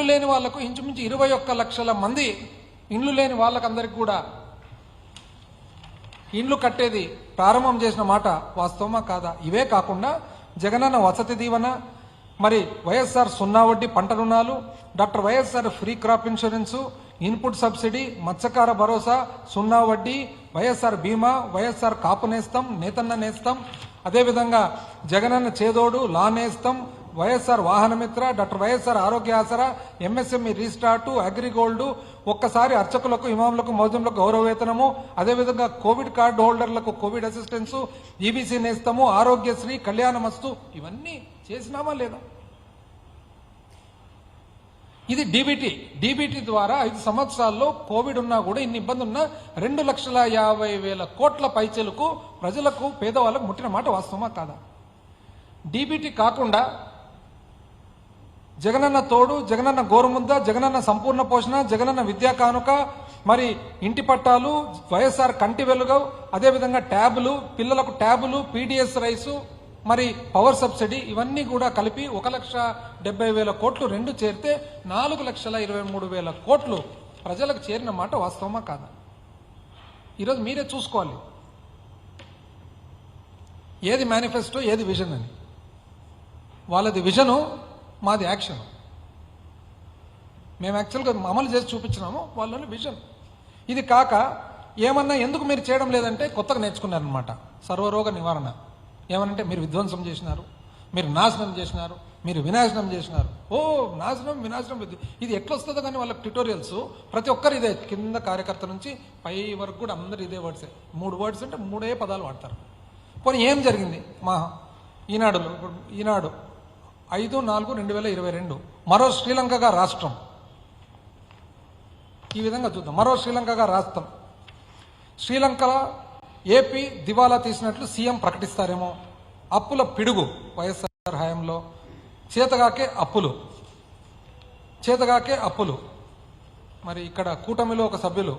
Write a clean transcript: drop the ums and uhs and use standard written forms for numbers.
ఇండ్లు లేని వాళ్లకు ఇంచుమించు 21 లక్షల మంది ఇండ్లు లేని వాళ్ళకందరికీ కూడా ఇండ్లు కట్టేది ప్రారంభం చేసిన మాట వాస్తవమా కాదా? ఇవే కాకుండా జగనన్న వసతి దీవెన, మరి వైఎస్ఆర్ సున్నా వడ్డీ పంట రుణాలు, doctor YSR free crop insurance, input subsidy, మత్స్యకార భరోసా, సున్నా వడ్డీ, వైఎస్ఆర్ బీమా, వైఎస్ఆర్ కాపు నేస్తం, నేతన్న నేస్తం, అదేవిధంగా జగనన్న చేదోడు, లా నేస్తం, వైఎస్ఆర్ వాహనమిత్ర, డాక్టర్ వైఎస్ఆర్ ఆరోగ్య ఆసరా, ఎంఎస్ఎంఈ రీస్టార్టు, అగ్రిగోల్డ్, ఒక్కసారి అర్చకులకు, ఇమాములకు, మౌజంలకు గౌరవ వేతనము, అదేవిధంగా కోవిడ్ కార్డు హోల్డర్లకు కోవిడ్ అసిస్టెన్స్, ఈబీసీ నేస్తము, ఆరోగ్యశ్రీ, కళ్యాణమస్తు, ఇవన్నీ చేసినామా లేదా? ఇది డీబీటీ ద్వారా 5 సంవత్సరాల్లో కోవిడ్ ఉన్నా కూడా ఇన్ని ఇబ్బంది ఉన్నా 2,50,000 కోట్ల పైచలకు ప్రజలకు, పేదవాళ్ళకు ముట్టిన మాట వాస్తవమా కాదా? డీబీటీ కాకుండా జగనన్న తోడు, జగనన్న గోరుముద్ద, జగనన్న సంపూర్ణ పోషణ, జగనన్న విద్యా కానుక, మరి ఇంటి పట్టాలు, వైఎస్ఆర్ కంటి వెలుగు, అదేవిధంగా ట్యాబులు, పిల్లలకు ట్యాబులు, పీడిఎస్ రైసు, మరి పవర్ సబ్సిడీ, ఇవన్నీ కూడా కలిపి 1,70,000 కోట్లు రెండు చేరితే 4,23,000 కోట్లు ప్రజలకు చేరిన మాట వాస్తవమా కాదా? ఈరోజు మీరే చూసుకోవాలి ఏది మేనిఫెస్టో, ఏది విజన్ అని. వాళ్ళది విజను, మాది యాక్షన్. మేము యాక్చువల్గా అమలు చేసి చూపించినాము, వాళ్ళని విజన్. ఇది కాక ఏమన్నా ఎందుకు మీరు చేయడం లేదంటే కొత్తగా నేర్చుకున్నారనమాట సర్వరోగ నివారణ. ఏమనంటే మీరు విధ్వంసం చేసినారు, మీరు నాశనం చేసినారు, మీరు వినాశనం చేసినారు. ఓ నాశనం వినాశనం, ఇది ఎట్లా వస్తుందో కానీ వాళ్ళకి ట్యుటోరియల్స్ ప్రతి ఒక్కరు ఇదే, కింద కార్యకర్త నుంచి పై వరకు కూడా అందరు ఇదే వర్డ్సే. 3 వర్డ్స్ అంటే 3 పదాలు వాడతారు. పోనీ ఏం జరిగింది? మా ఈనాడు 5/4/2022 మరో శ్రీలంకగా రాష్ట్రం. ఈ విధంగా చూద్దాం. మరో శ్రీలంకగా రాష్ట్రం. శ్రీలంకలో ఏపీ దివాలా తీసినట్లు సీఎం ప్రకటిస్తారేమో. అప్పుల పిడుగు వైఎస్ఆర్ హయాంలో. చేతగాకే అప్పులు. మరి ఇక్కడ కూటమిలో ఒక సభ్యులు